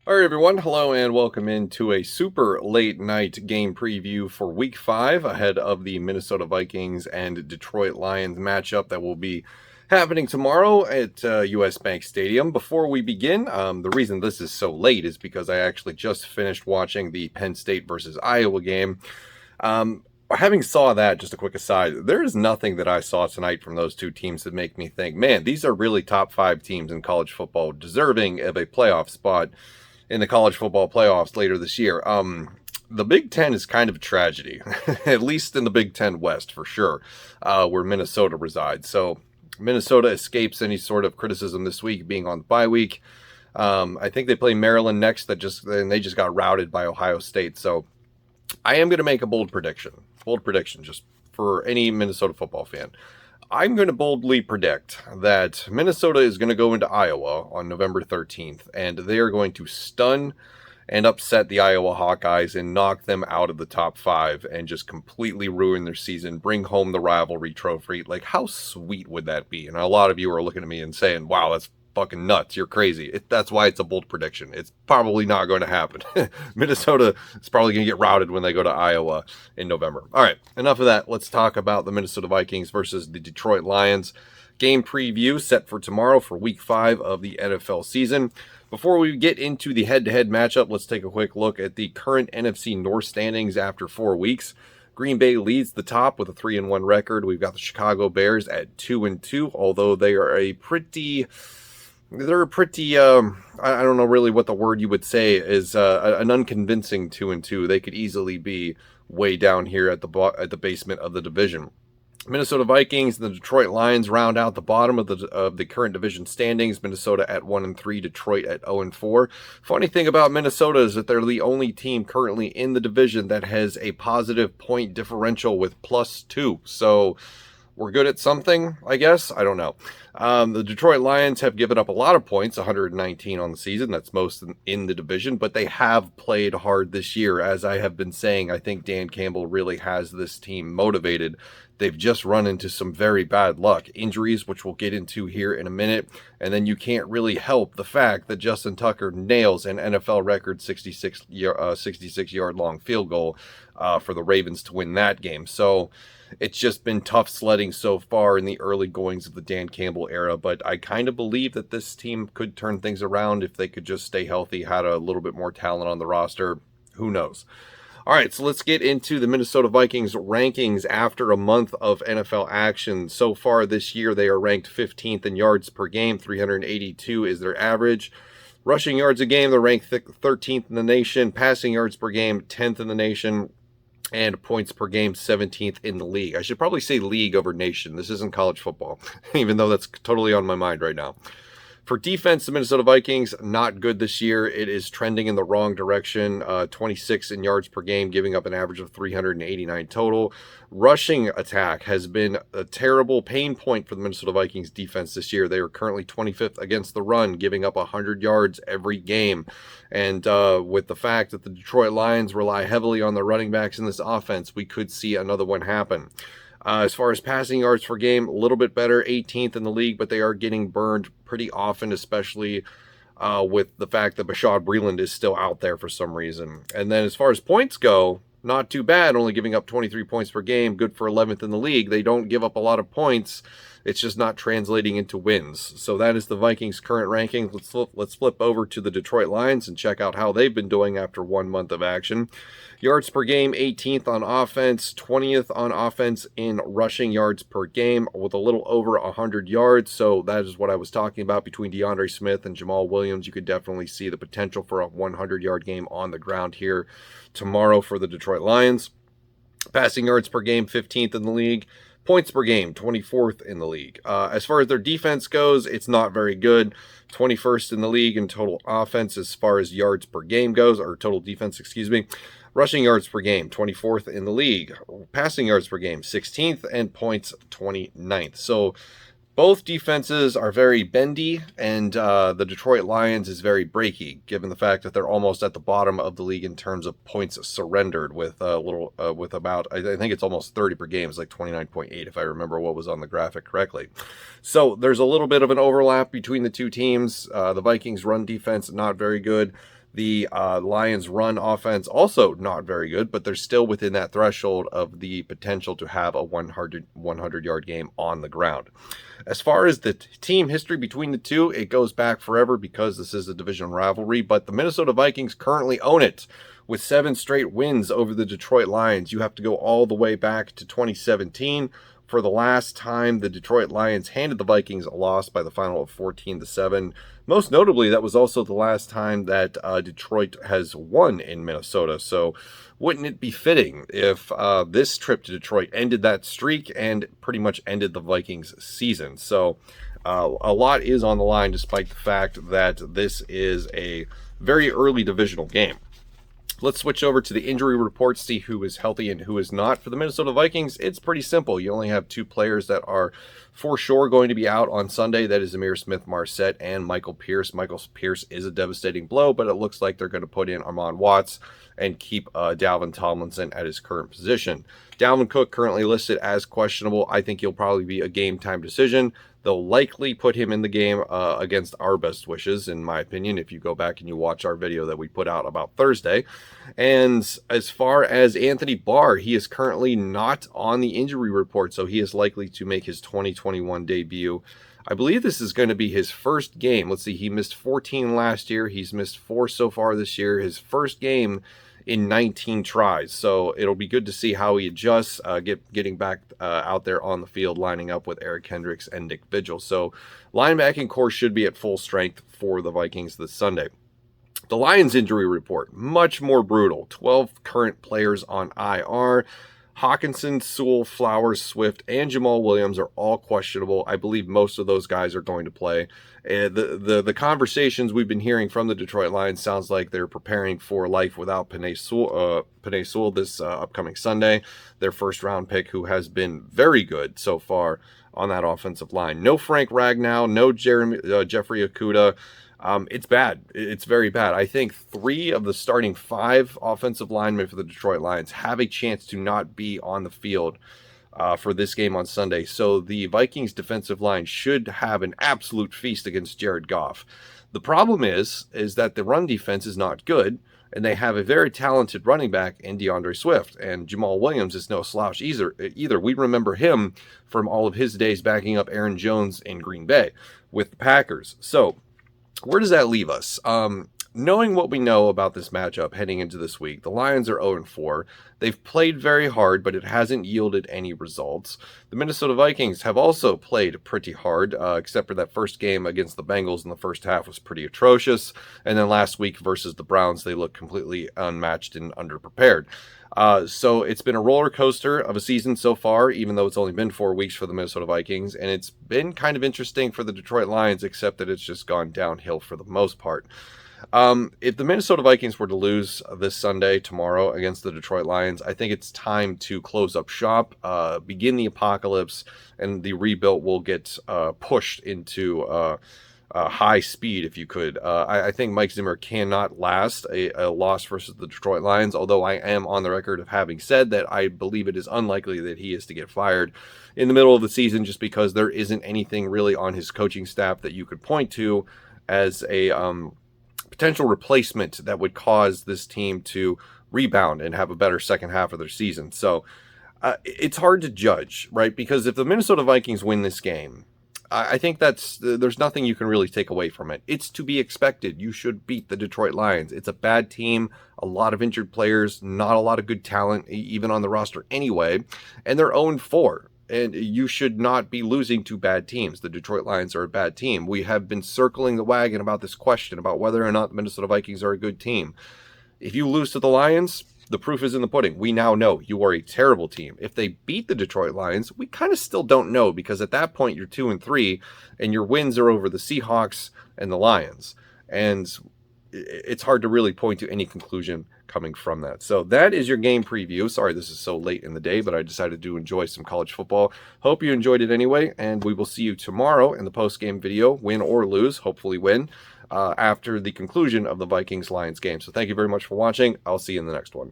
All right, everyone. Hello and welcome into a super late night game preview for Week 5 ahead of the Minnesota Vikings and Detroit Lions matchup that will be happening tomorrow at US Bank Stadium. Before we begin, the reason this is so late is because I actually just finished watching the Penn State versus Iowa game. Having saw that, just a quick aside, there is nothing that I saw tonight from those two teams that make me think, man, these are really top 5 teams in college football, deserving of a playoff spot in the college football playoffs later this year. The Big Ten is kind of a tragedy, at least in the Big Ten West for sure, where Minnesota resides. So Minnesota escapes any sort of criticism this week, being on the bye week. I think they play Maryland next, and they just got routed by Ohio State. So I am going to make a bold prediction just for any Minnesota football fan. I'm going to boldly predict that Minnesota is going to go into Iowa on November 13th, and they are going to stun and upset the Iowa Hawkeyes and knock them out of the top 5 and just completely ruin their season, bring home the rivalry trophy. Like, how sweet would that be? And a lot of you are looking at me and saying, wow, that's fucking nuts. You're crazy. That's why it's a bold prediction. It's probably not going to happen. Minnesota is probably going to get routed when they go to Iowa in November. All right, enough of that. Let's talk about the Minnesota Vikings versus the Detroit Lions. Game preview set for tomorrow for Week 5 of the NFL season. Before we get into the head-to-head matchup, let's take a quick look at the current NFC North standings after 4 weeks. Green Bay leads the top with a 3-1 record. We've got the Chicago Bears at 2-2, although they are a pretty, I don't know really what the word you would say is, an unconvincing 2-2. They could easily be way down here at the basement of the division. Minnesota Vikings and the Detroit Lions round out the bottom of the current division standings. Minnesota at 1-3, Detroit at 0-4. Funny thing about Minnesota is that they're the only team currently in the division that has a positive point differential with +2. So we're good at something, I guess. I don't know. The Detroit Lions have given up a lot of points, 119 on the season. That's most in the division, but they have played hard this year. As I have been saying, I think Dan Campbell really has this team motivated. They've just run into some very bad luck. Injuries, which we'll get into here in a minute. And then you can't really help the fact that Justin Tucker nails an NFL record 66-yard long field goal for the Ravens to win that game. So it's just been tough sledding so far in the early goings of the Dan Campbell era, but I kind of believe that this team could turn things around if they could just stay healthy, had a little bit more talent on the roster. Who knows? All right, so let's get into the Minnesota Vikings rankings after a month of NFL action. So far this year, they are ranked 15th in yards per game. 382 is their average. Rushing yards a game, they're ranked 13th in the nation. Passing yards per game, 10th in the nation. And points per game, 17th in the league. I should probably say league over nation. This isn't college football, even though that's totally on my mind right now. For defense, the Minnesota Vikings, not good this year. It is trending in the wrong direction. 26 in yards per game, giving up an average of 389 total. Rushing attack has been a terrible pain point for the Minnesota Vikings defense this year. They are currently 25th against the run, giving up 100 yards every game. And with the fact that the Detroit Lions rely heavily on their running backs in this offense, we could see another one happen. As far as passing yards per game, a little bit better, 18th in the league, but they are getting burned pretty often, especially with the fact that Bashaud Breeland is still out there for some reason. And then as far as points go, not too bad, only giving up 23 points per game, good for 11th in the league. They don't give up a lot of points. It's just not translating into wins. So that is the Vikings' current ranking. Let's flip over to the Detroit Lions and check out how they've been doing after 1 month of action. Yards per game, 18th on offense, 20th on offense in rushing yards per game with a little over 100 yards. So that is what I was talking about between DeAndre Smith and Jamal Williams. You could definitely see the potential for a 100-yard game on the ground here tomorrow for the Detroit Lions. Passing yards per game, 15th in the league. Points per game, 24th in the league. As far as their defense goes, it's not very good. 21st in the league in total offense as far as yards per game goes, or total defense, excuse me. Rushing yards per game, 24th in the league. Passing yards per game, 16th, and points, 29th. So both defenses are very bendy, and the Detroit Lions is very breaky, given the fact that they're almost at the bottom of the league in terms of points surrendered, with about, I think it's almost 30 per game. It's like 29.8 if I remember what was on the graphic correctly. So there's a little bit of an overlap between the two teams. The Vikings' run defense, not very good. The Lions' run offense also not very good, but they're still within that threshold of the potential to have a 100-yard game on the ground. As far as the team history between the two, it goes back forever because this is a division rivalry, but the Minnesota Vikings currently own it with 7 straight wins over the Detroit Lions. You have to go all the way back to 2017 for the last time the Detroit Lions handed the Vikings a loss by the final of 14-7. Most notably, that was also the last time that Detroit has won in Minnesota. So wouldn't it be fitting if this trip to Detroit ended that streak and pretty much ended the Vikings season? So a lot is on the line, despite the fact that this is a very early divisional game. Let's switch over to the injury report, see who is healthy and who is not. For the Minnesota Vikings, it's pretty simple. You only have 2 players that are for sure going to be out on Sunday. That is Amir Smith-Marset and Michael Pierce. Michael Pierce is a devastating blow, but it looks like they're going to put in Armon Watts and keep Dalvin Tomlinson at his current position. Dalvin Cook currently listed as questionable. I think he'll probably be a game-time decision. They'll likely put him in the game against our best wishes, in my opinion, if you go back and you watch our video that we put out about Thursday. And as far as Anthony Barr, he is currently not on the injury report, so he is likely to make his 2021 debut. I believe this is going to be his first game. Let's see, he missed 14 last year. He's missed 4 so far this year. His first game in 19 tries. So it'll be good to see how he adjusts, getting back out there on the field, lining up with Eric Kendricks and Nick Vigil. So linebacking core should be at full strength for the Vikings this Sunday. The Lions injury report, much more brutal. 12 current players on IR. Hawkinson, Sewell, Flowers, Swift, and Jamal Williams are all questionable. I believe most of those guys are going to play. The conversations we've been hearing from the Detroit Lions sounds like they're preparing for life without Penei Sewell this upcoming Sunday, their first-round pick, who has been very good so far on that offensive line. No Frank Ragnow, no Jeffrey Okudah. It's bad. It's very bad. I think 3 of the starting 5 offensive linemen for the Detroit Lions have a chance to not be on the field for this game on Sunday. So the Vikings defensive line should have an absolute feast against Jared Goff. The problem is that the run defense is not good, and they have a very talented running back in DeAndre Swift, and Jamal Williams is no slouch either. We remember him from all of his days backing up Aaron Jones in Green Bay with the Packers. So where does that leave us? Knowing what we know about this matchup heading into this week, the Lions are 0-4. They've played very hard, but it hasn't yielded any results. The Minnesota Vikings have also played pretty hard, except for that first game against the Bengals in the first half was pretty atrocious. And then last week versus the Browns, they looked completely unmatched and underprepared. So it's been a roller coaster of a season so far, even though it's only been 4 weeks for the Minnesota Vikings. And it's been kind of interesting for the Detroit Lions, except that it's just gone downhill for the most part. If the Minnesota Vikings were to lose this Sunday, tomorrow, against the Detroit Lions, I think it's time to close up shop, begin the apocalypse, and the rebuild will get pushed into high speed, if you could. I think Mike Zimmer cannot last a loss versus the Detroit Lions, although I am on the record of having said that I believe it is unlikely that he is to get fired in the middle of the season, just because there isn't anything really on his coaching staff that you could point to as a potential replacement that would cause this team to rebound and have a better second half of their season. So it's hard to judge, right? Because if the Minnesota Vikings win this game, I think there's nothing you can really take away from it. It's to be expected. You should beat the Detroit Lions. It's a bad team, a lot of injured players, not a lot of good talent, even on the roster anyway, and they're 0-4. And you should not be losing to bad teams. The Detroit Lions are a bad team. We have been circling the wagon about this question about whether or not the Minnesota Vikings are a good team. If you lose to the Lions, the proof is in the pudding. We now know you are a terrible team. If they beat the Detroit Lions, we kind of still don't know, because at that point you're 2-3 and your wins are over the Seahawks and the Lions. And it's hard to really point to any conclusion coming from that. So that is your game preview. Sorry this is so late in the day, but I decided to enjoy some college football. Hope you enjoyed it anyway, and we will see you tomorrow in the post-game video, win or lose, hopefully win, after the conclusion of the Vikings-Lions game. So thank you very much for watching. I'll see you in the next one.